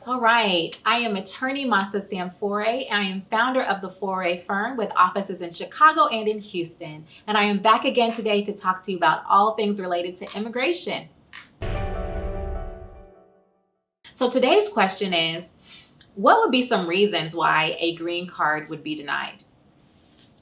All right. I am attorney Masa Samfore, and I am founder of the Foray firm with offices in Chicago and in Houston. And I am back again today to talk to you about all things related to immigration. So today's question is, what would be some reasons why a green card would be denied?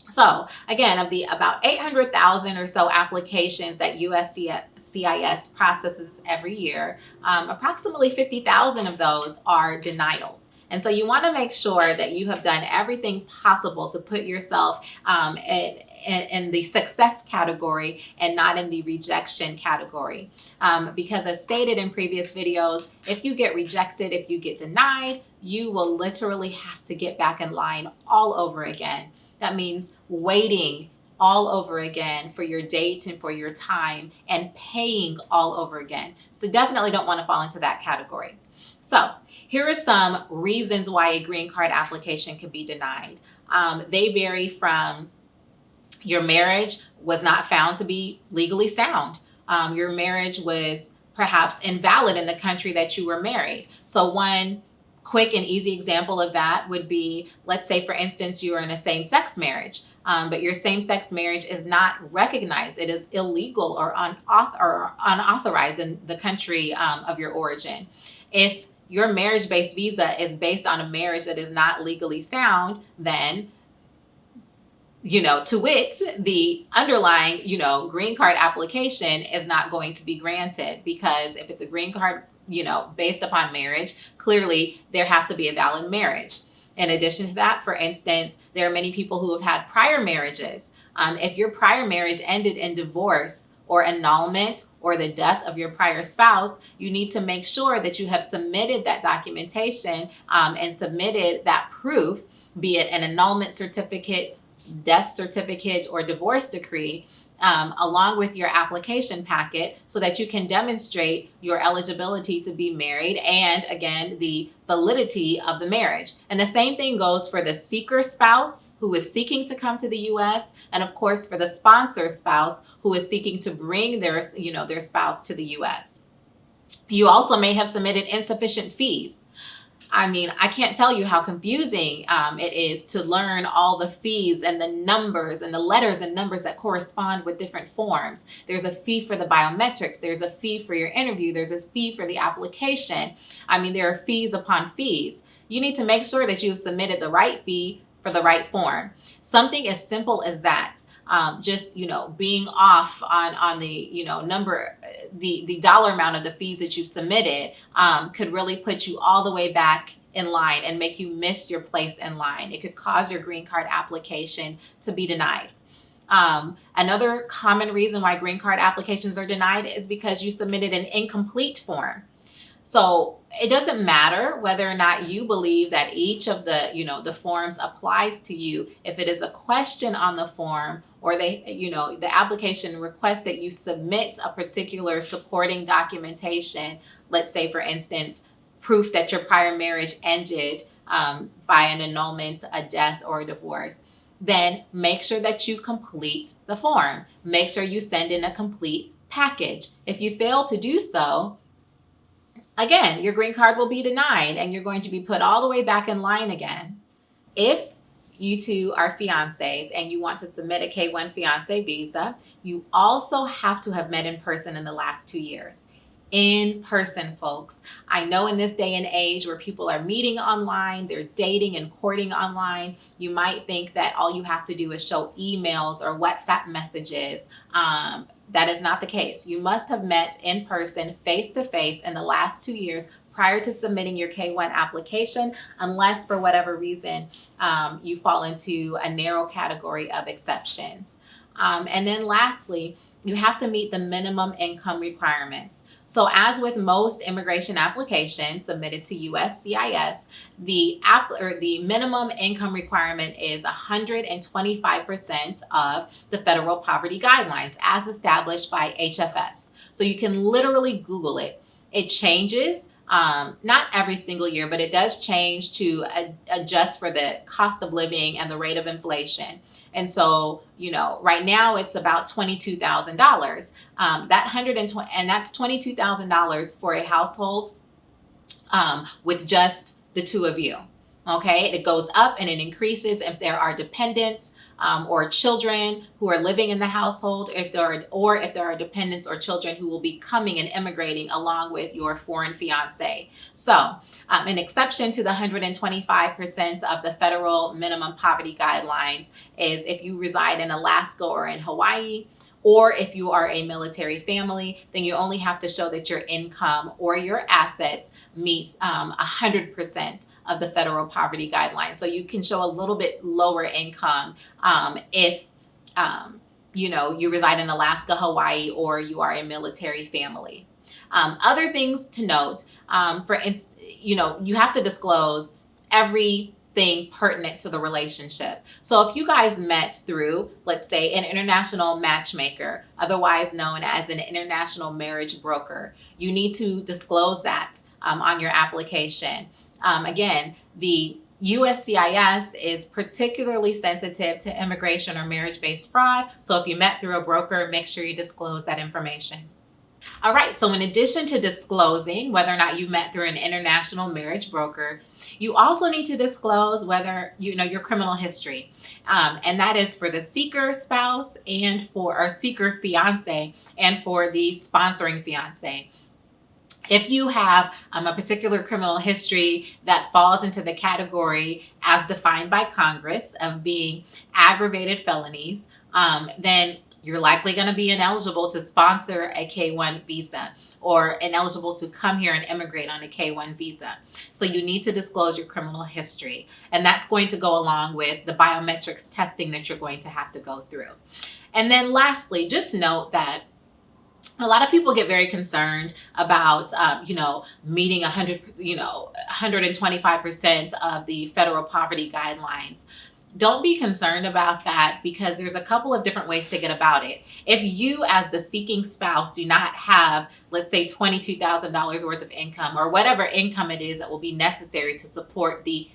So again, of the about 800,000 or so applications that USCIS processes every year, approximately 50,000 of those are denials. And so you want to make sure that you have done everything possible to put yourself in the success category and not in the rejection category. Because as stated in previous videos, if you get rejected, if you get denied, you will literally have to get back in line all over again. That means waiting all over again for your date and for your time and paying all over again. So definitely don't want to fall into that category. So here are some reasons why a green card application could be denied. They vary from your marriage was not found to be legally sound. Your marriage was perhaps invalid in the country that you were married. So one quick and easy example of that would be, let's say, for instance, you are in a same-sex marriage, but your same-sex marriage is not recognized. It is illegal or unauthorized in the country of your origin. If your marriage-based visa is based on a marriage that is not legally sound, then to wit, the underlying, green card application is not going to be granted, because if it's a green card, based upon marriage, clearly there has to be a valid marriage. In addition to that, for instance, there are many people who have had prior marriages. If your prior marriage ended in divorce or annulment or the death of your prior spouse, you need to make sure that you have submitted that documentation and submitted that proof, be it an annulment certificate, death certificate, or divorce decree, along with your application packet, so that you can demonstrate your eligibility to be married and, again, the validity of the marriage. And the same thing goes for the seeker spouse who is seeking to come to the U.S., and of course for the sponsor spouse who is seeking to bring their spouse to the U.S. You also may have submitted insufficient fees. I mean, I can't tell you how confusing it is to learn all the fees and the numbers and the letters and numbers that correspond with different forms. There's a fee for the biometrics. There's a fee for your interview. There's a fee for the application. I mean, there are fees upon fees. You need to make sure that you've submitted the right fee for the right form. Something as simple as that. Just being off on the number, the dollar amount of the fees that you've submitted could really put you all the way back in line and make you miss your place in line. It could cause your green card application to be denied. Another common reason why green card applications are denied is because you submitted an incomplete form. So it doesn't matter whether or not you believe that each of the forms applies to you. If it is a question on the form, or the application requests that you submit a particular supporting documentation, let's say, for instance, proof that your prior marriage ended by an annulment, a death, or a divorce, then make sure that you complete the form. Make sure you send in a complete package. If you fail to do so, again, your green card will be denied and you're going to be put all the way back in line again. If you two are fiancés and you want to submit a K-1 fiancé visa, you also have to have met in person in the last 2 years. In person, folks. I know in this day and age where people are meeting online, they're dating and courting online, you might think that all you have to do is show emails or WhatsApp messages. That is not the case. You must have met in person, face to face, in the last 2 years prior to submitting your K-1 application, unless for whatever reason you fall into a narrow category of exceptions. And then lastly, you have to meet the minimum income requirements. So as with most immigration applications submitted to USCIS, the minimum income requirement is 125% of the federal poverty guidelines as established by HFS. So you can literally Google it. It changes. Not every single year, but it does change to adjust for the cost of living and the rate of inflation. And so, right now it's about $22,000. And that's $22,000 for a household with just the two of you. Okay, it goes up and it increases if there are dependents or children who are living in the household, if there are dependents or children who will be coming and immigrating along with your foreign fiance. So, an exception to the 125% of the federal minimum poverty guidelines is if you reside in Alaska or in Hawaii, or if you are a military family, then you only have to show that your income or your assets meets 100% of the federal poverty guidelines. So you can show a little bit lower income if you reside in Alaska, Hawaii, or you are a military family. Other things to note, you have to disclose everything pertinent to the relationship. So if you guys met through, let's say, an international matchmaker, otherwise known as an international marriage broker, you need to disclose that on your application. Again, the USCIS is particularly sensitive to immigration or marriage-based fraud. So if you met through a broker, make sure you disclose that information. All right, so in addition to disclosing whether or not you met through an international marriage broker, you also need to disclose whether your criminal history, and that is for the seeker spouse and for seeker fiance and for the sponsoring fiance. If you have a particular criminal history that falls into the category as defined by Congress of being aggravated felonies, then you're likely going to be ineligible to sponsor a K-1 visa or ineligible to come here and immigrate on a K-1 visa. So you need to disclose your criminal history. And that's going to go along with the biometrics testing that you're going to have to go through. And then lastly, just note that a lot of people get very concerned about, meeting 125% of the federal poverty guidelines. Don't be concerned about that because there's a couple of different ways to get about it. If you, as the seeking spouse, do not have, let's say, $22,000 worth of income or whatever income it is that will be necessary to support the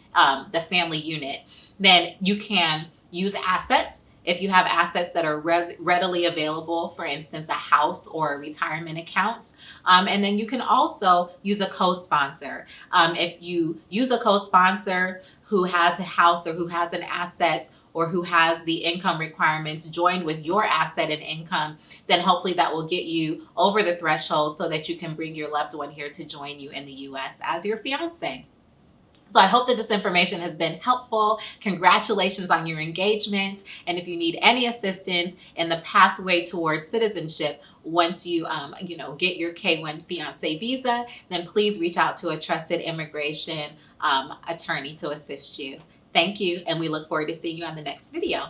family unit, then you can use assets. If you have assets that are readily available, for instance, a house or a retirement account, and then you can also use a co-sponsor. If you use a co-sponsor who has a house or who has an asset or who has the income requirements joined with your asset and income, then hopefully that will get you over the threshold so that you can bring your loved one here to join you in the U.S. as your fiance. So I hope that this information has been helpful. Congratulations on your engagement. And if you need any assistance in the pathway towards citizenship, once you get your K-1 fiance visa, then please reach out to a trusted immigration attorney to assist you. Thank you, and we look forward to seeing you on the next video.